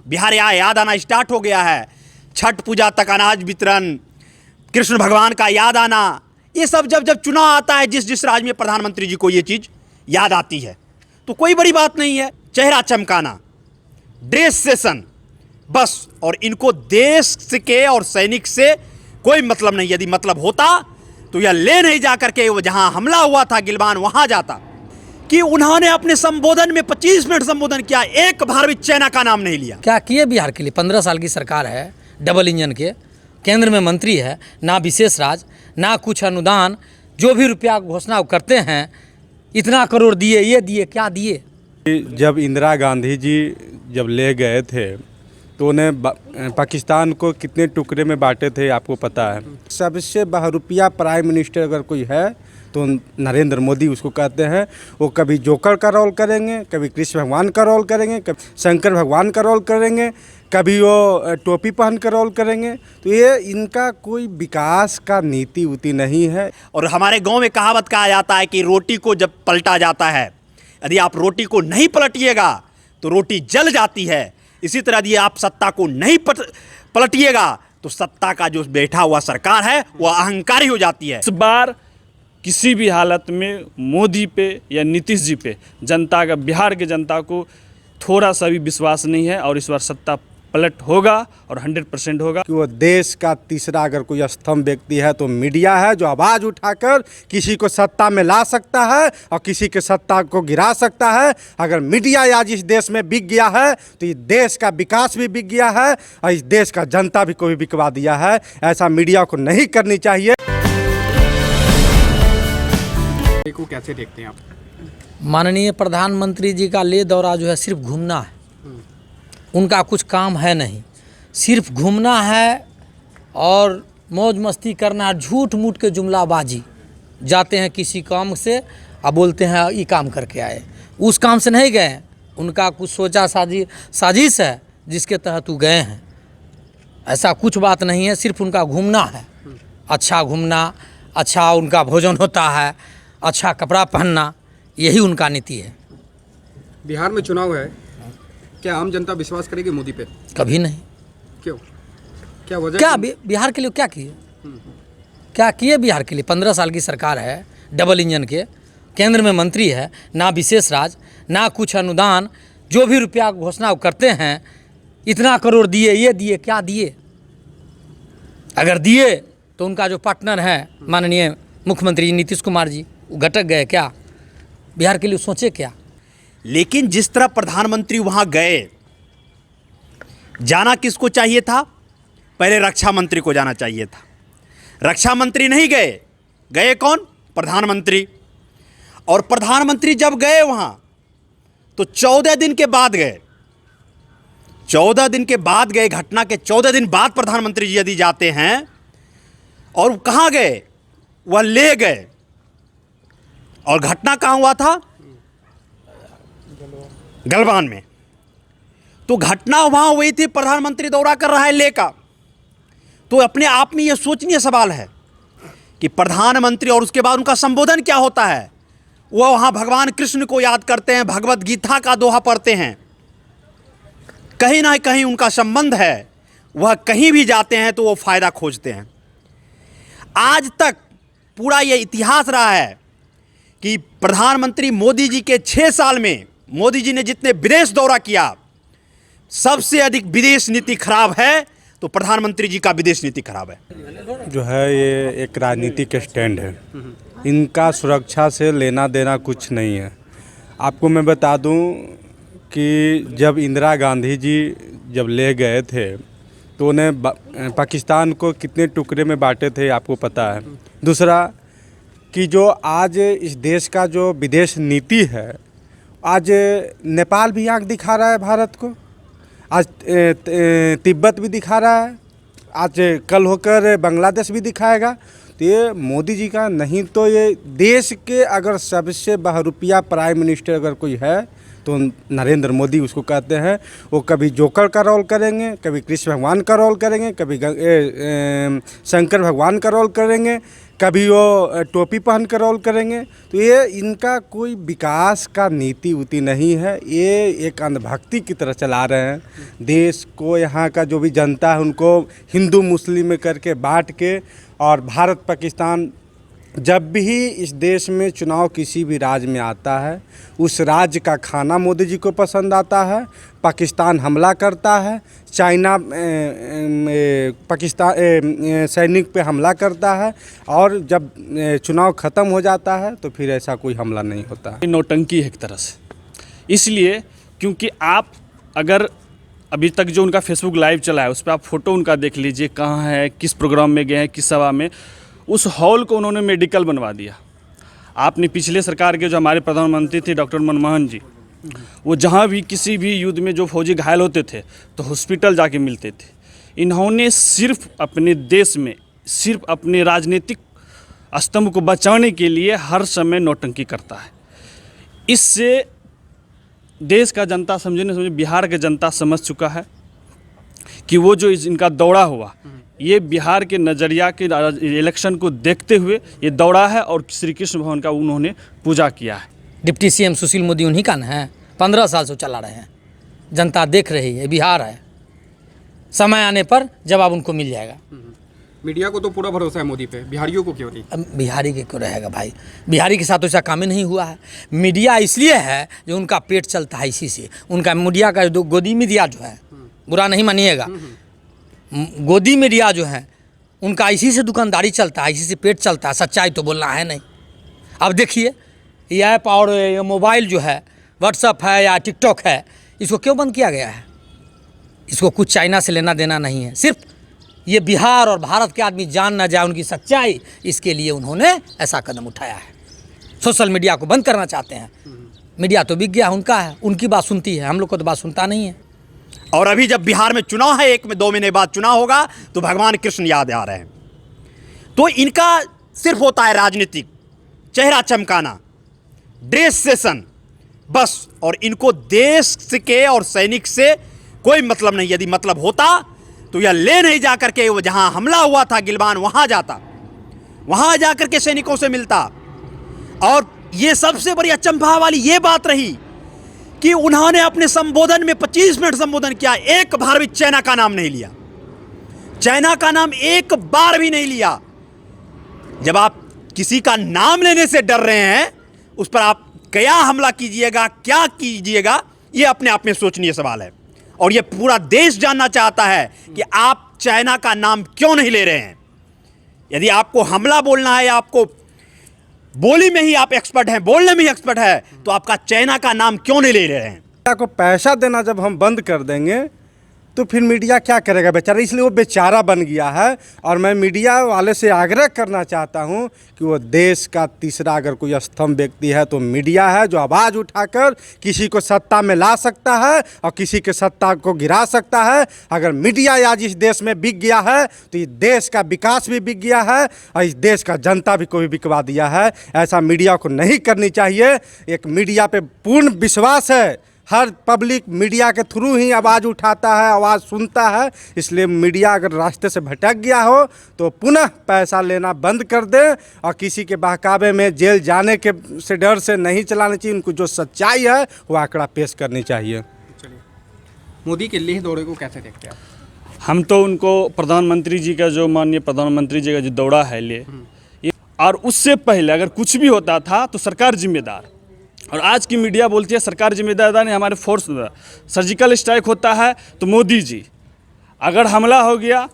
बिहार याद आना स्टार्ट हो गया है। छठ पूजा तक अनाज वितरण, कृष्ण भगवान का याद आना, ये सब जब जब चुनाव आता है, जिस जिस राज्य में प्रधानमंत्री जी को ये चीज़ याद आती है तो कोई बड़ी बात नहीं है। चेहरा चमकाना, ड्रेस सेशन बस, और इनको देश के और सैनिक से कोई मतलब नहीं। यदि मतलब होता तो यह ले नहीं जा करके वो जहां हमला हुआ था गिलवान वहां जाता। कि उन्होंने अपने संबोधन में 25 मिनट संबोधन किया, एक बार भी चाइना का नाम नहीं लिया। क्या किए बिहार के लिए? 15 साल की सरकार है, डबल इंजन के, केंद्र में मंत्री है, ना विशेष राज, ना कुछ अनुदान, जो भी रुपया घोषणा करते हैं, इतना करोड़ दिए, ये दिए, क्या दिए? जब इंदिरा गांधी जी जब ले गए थे तो उन्हें पाकिस्तान को कितने टुकड़े में बांटे थे आपको पता है। सबसे बहरूपिया प्राइम मिनिस्टर अगर कोई है तो नरेंद्र मोदी उसको कहते हैं। वो कभी जोकर का रोल करेंगे, कभी कृष्ण भगवान का रोल करेंगे, कभी शंकर भगवान का रोल करेंगे, कभी वो टोपी पहन कर रोल करेंगे। तो ये इनका कोई विकास का नीति उती नहीं है। और हमारे गांव में कहावत कहा जाता है कि रोटी को जब पलटा जाता है, यदि आप रोटी को नहीं पलटिएगा तो रोटी जल जाती है। इसी तरह यदि आप सत्ता को नहीं पलटिएगा तो सत्ता का जो बैठा हुआ सरकार है वह अहंकारी हो जाती है। इस बार किसी भी हालत में मोदी पे या नीतीश जी पे जनता का, बिहार के जनता को थोड़ा सा भी विश्वास नहीं है और इस बार सत्ता पलट होगा और 100% होगा। कि वो देश का तीसरा अगर कोई स्तंभ व्यक्ति है तो मीडिया है, जो आवाज़ उठाकर किसी को सत्ता में ला सकता है और किसी के सत्ता को गिरा सकता है। अगर मीडिया आज इस देश में बिक गया है तो इस देश का विकास भी बिक गया है और इस देश का जनता भी को भी बिकवा दिया है। ऐसा मीडिया को नहीं करनी चाहिए। को कैसे देखते हैं आप? माननीय प्रधानमंत्री जी का ले दौरा जो है सिर्फ घूमना है, उनका कुछ काम है नहीं, सिर्फ घूमना है और मौज मस्ती करना है, झूठ मूठ के जुमलाबाजी। जाते हैं किसी काम से और बोलते हैं ये काम करके आए, उस काम से नहीं गए, उनका कुछ सोचा साजिश है जिसके तहत वो गए हैं। ऐसा कुछ बात नहीं है, सिर्फ उनका घूमना है। अच्छा घूमना, अच्छा उनका भोजन होता है, अच्छा कपड़ा पहनना, यही उनका नीति है। बिहार में चुनाव है, क्या आम जनता विश्वास करेगी मोदी पे? कभी नहीं। क्यों? क्या वजह? क्या बिहार के लिए क्या किए? क्या किए बिहार के लिए? 15 साल की सरकार है, डबल इंजन के, केंद्र में मंत्री है, ना विशेष राज, ना कुछ अनुदान, जो भी रुपया घोषणा करते हैं, इतना करोड़ दिए, ये दिए, क्या दिए? अगर दिए तो उनका जो पार्टनर है माननीय मुख्यमंत्री नीतीश कुमार जी, वो घटक गए क्या? बिहार के लिए सोचे क्या? लेकिन जिस तरह प्रधानमंत्री वहां गए, जाना किसको चाहिए था? पहले रक्षा मंत्री को जाना चाहिए था। रक्षा मंत्री नहीं गए, गए कौन? प्रधानमंत्री। और प्रधानमंत्री जब गए वहां तो 14 दिन के बाद गए। 14 दिन के बाद गए, घटना के 14 दिन बाद प्रधानमंत्री जी यदि जाते हैं, और कहां गए? वह ले गए। और घटना कहां हुआ था? गलवान में। तो घटना वहां हुई थी, प्रधानमंत्री दौरा कर रहा है ले का। तो अपने आप में यह सोचनीय सवाल है कि प्रधानमंत्री और उसके बाद उनका संबोधन क्या होता है। वह वहां भगवान कृष्ण को याद करते हैं, भगवत गीता का दोहा पढ़ते हैं। कहीं ना कहीं उनका संबंध है, वह कहीं भी जाते हैं तो वो फायदा खोजते हैं। आज तक पूरा यह इतिहास रहा है कि प्रधानमंत्री मोदी जी के 6 साल में मोदी जी ने जितने विदेश दौरा किया, सबसे अधिक विदेश नीति खराब है तो प्रधानमंत्री जी का विदेश नीति खराब है। जो है ये एक राजनीतिक स्टैंड है, इनका सुरक्षा से लेना देना कुछ नहीं है। आपको मैं बता दूं कि जब इंदिरा गांधी जी जब ले गए थे तो उन्हें पाकिस्तान को कितने टुकड़े में बांटे थे आपको पता है। दूसरा कि जो आज इस देश का जो विदेश नीति है, आज नेपाल भी आंख दिखा रहा है भारत को, आज तिब्बत भी दिखा रहा है, आज कल होकर बांग्लादेश भी दिखाएगा। तो ये मोदी जी का नहीं तो ये देश के अगर सबसे बहरूपिया प्राइम मिनिस्टर अगर कोई है तो नरेंद्र मोदी उसको कहते हैं। वो कभी जोकर का रोल करेंगे, कभी कृष्ण भगवान का रोल करेंगे, कभी शंकर भगवान का रोल करेंगे, कभी वो टोपी पहन कर रोल करेंगे। तो ये इनका कोई विकास का नीति उति नहीं है, ये एक अंधभक्ति की तरह चला रहे हैं देश को। यहाँ का जो भी जनता है उनको हिंदू मुस्लिम में करके बांट के, और भारत पाकिस्तान, जब भी इस देश में चुनाव किसी भी राज्य में आता है उस राज्य का खाना मोदी जी को पसंद आता है। पाकिस्तान हमला करता है, चाइना पाकिस्तान सैनिक पे हमला करता है, और जब चुनाव ख़त्म हो जाता है तो फिर ऐसा कोई हमला नहीं होता है। नौटंकी है एक तरह से, इसलिए क्योंकि आप अगर अभी तक जो उनका फेसबुक लाइव चला है उस पर आप फ़ोटो उनका देख लीजिए, कहाँ है, किस प्रोग्राम में गए हैं, किस सभा में। उस हॉल को उन्होंने मेडिकल बनवा दिया। आपने पिछले सरकार के जो हमारे प्रधानमंत्री थे डॉक्टर मनमोहन जी, वो जहाँ भी किसी भी युद्ध में जो फौजी घायल होते थे तो हॉस्पिटल जाके मिलते थे। इन्होंने सिर्फ अपने देश में सिर्फ अपने राजनीतिक स्तंभ को बचाने के लिए हर समय नौटंकी करता है। इससे देश का जनता समझे बिहार के जनता समझ चुका है कि वो जो इनका दौड़ा हुआ ये बिहार के नज़रिया के इलेक्शन को देखते हुए ये दौड़ा है, और श्री कृष्ण भगवान का उन्होंने पूजा किया है। डिप्टी सीएम सुशील मोदी उन्हीं का न है, 15 साल से चला रहे हैं, जनता देख रही है, बिहार है, समय आने पर जवाब उनको मिल जाएगा। मीडिया को तो पूरा भरोसा है मोदी पे, बिहारियों को क्यों नहीं? अब बिहारी के क्यों रहेगा भाई, बिहारी के साथ ऐसा काम ही नहीं हुआ है। मीडिया इसलिए है जो उनका पेट चलता है, इसी से उनका मीडिया का जो गोदी मीडिया जो है, बुरा नहीं मानिएगा, गोदी मीडिया जो है उनका इसी से दुकानदारी चलता है, इसी से पेट चलता है, सच्चाई तो बोलना है नहीं। अब देखिए ये ऐप और ये मोबाइल जो है, व्हाट्सअप है या टिकटॉक है, इसको क्यों बंद किया गया है? इसको कुछ चाइना से लेना देना नहीं है, सिर्फ ये बिहार और भारत के आदमी जान न जाए उनकी सच्चाई, इसके लिए उन्होंने ऐसा कदम उठाया है। सोशल मीडिया को बंद करना चाहते हैं। मीडिया तो बिक गया, उनका है, उनकी बात सुनती है, हम लोग को तो बात सुनता नहीं है। और अभी जब बिहार में चुनाव है, 1-2 महीने बाद चुनाव होगा, तो भगवान कृष्ण याद आ रहे हैं। तो इनका सिर्फ होता है राजनीतिक चेहरा चमकाना, ड्रेस सेशन बस, और इनको देश के और सैनिक से कोई मतलब नहीं। यदि मतलब होता तो यह ले नहीं जा करके वो जहां हमला हुआ था गिलवान, वहां जाता, वहां जाकर के सैनिकों से मिलता। और ये सबसे बड़ी अचंभा वाली ये बात रही कि उन्होंने अपने संबोधन में 25 मिनट संबोधन किया, एक बार भी चाइना का नाम नहीं लिया, चाइना का नाम एक बार भी नहीं लिया। जब आप किसी का नाम लेने से डर रहे हैं, उस पर आप क्या हमला कीजिएगा, क्या कीजिएगा, ये अपने आप में सोचनीय सवाल है। और ये पूरा देश जानना चाहता है कि आप चाइना का नाम क्यों नहीं ले रहे हैं। यदि आपको हमला बोलना है या आपको बोली में ही आप एक्सपर्ट हैं, बोलने में ही एक्सपर्ट है, तो आपका चाइना का नाम क्यों नहीं ले रहे हैं? मीडिया को पैसा देना जब हम बंद कर देंगे तो फिर मीडिया क्या करेगा बेचारा, इसलिए वो बेचारा बन गया है। और मैं मीडिया वाले से आग्रह करना चाहता हूं कि वो देश का तीसरा अगर कोई स्तंभ व्यक्ति है तो मीडिया है, जो आवाज़ उठाकर किसी को सत्ता में ला सकता है और किसी के सत्ता को गिरा सकता है। अगर मीडिया आज इस देश में बिक गया है तो इस देश का विकास भी बिक गया है और इस देश का जनता भी को भी बिकवा दिया है। ऐसा मीडिया को नहीं करनी चाहिए। एक मीडिया पे पूर्ण विश्वास है, हर पब्लिक मीडिया के थ्रू ही आवाज़ उठाता है, आवाज़ सुनता है। इसलिए मीडिया अगर रास्ते से भटक गया हो तो पुनः पैसा लेना बंद कर दे और किसी के बहकावे में जेल जाने के से डर से नहीं चलानी चाहिए। उनको जो सच्चाई है वो आंकड़ा पेश करनी चाहिए। चलिए, मोदी के लेह दौरे को कैसे देखते हैं आप? हम तो उनको प्रधानमंत्री जी का जो माननीय प्रधानमंत्री जी का जो दौरा है ले, और उससे पहले अगर कुछ भी होता था तो सरकार जिम्मेदार, और आज की मीडिया बोलती है सरकार जिम्मेदार नहीं, हमारे फोर्स सर्जिकल स्ट्राइक होता है तो मोदी जी, अगर हमला हो गया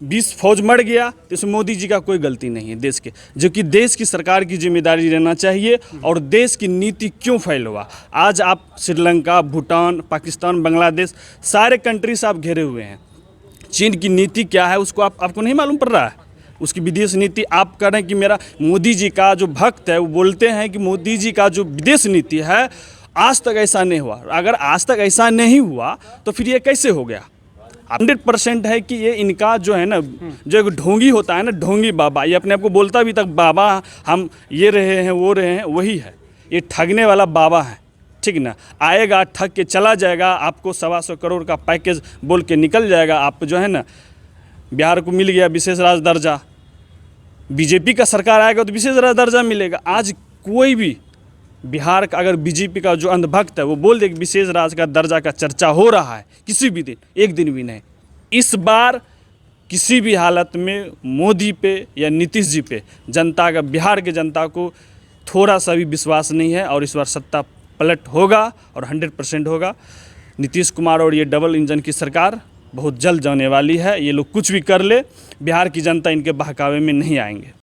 20 फौज मर गया तो इसमें मोदी जी का कोई गलती नहीं है देश के, जो कि देश की सरकार की जिम्मेदारी रहना चाहिए। और देश की नीति क्यों फेल हुआ, आज आप श्रीलंका, भूटान, पाकिस्तान, बांग्लादेश सारे कंट्रीज आप घेरे हुए हैं। चीन की नीति क्या है उसको आपको नहीं मालूम पड़ रहा है, उसकी विदेश नीति। आप कह रहे हैं कि मेरा मोदी जी का जो भक्त है वो बोलते हैं कि मोदी जी का जो विदेश नीति है आज तक ऐसा नहीं हुआ। अगर आज तक ऐसा नहीं हुआ तो फिर ये कैसे हो गया? 100% है कि ये इनका जो है ना, जो एक ढोंगी होता है ना, ढोंगी बाबा, ये अपने आप को बोलता भी तक बाबा हम ये रहे हैं वो रहे हैं, वही है, ये ठगने वाला बाबा है। ठीक ना, आएगा ठग के चला जाएगा, आपको 125 करोड़ का पैकेज बोल के निकल जाएगा। आप जो है ना, बिहार को मिल गया विशेष राज्य दर्जा, बीजेपी का सरकार आएगा तो विशेष राज्य दर्जा मिलेगा। आज कोई भी बिहार का अगर बीजेपी का जो अंधभक्त है वो बोल दे कि विशेष राज्य का दर्जा का चर्चा हो रहा है, किसी भी दिन, एक दिन भी नहीं। इस बार किसी भी हालत में मोदी पे या नीतीश जी पे जनता का, बिहार के जनता को थोड़ा सा भी विश्वास नहीं है और इस बार सत्ता पलट होगा और 100% होगा। नीतीश कुमार और ये डबल इंजन की सरकार बहुत जल्द जाने वाली है। ये लोग कुछ भी कर ले, बिहार की जनता इनके बहकावे में नहीं आएंगे।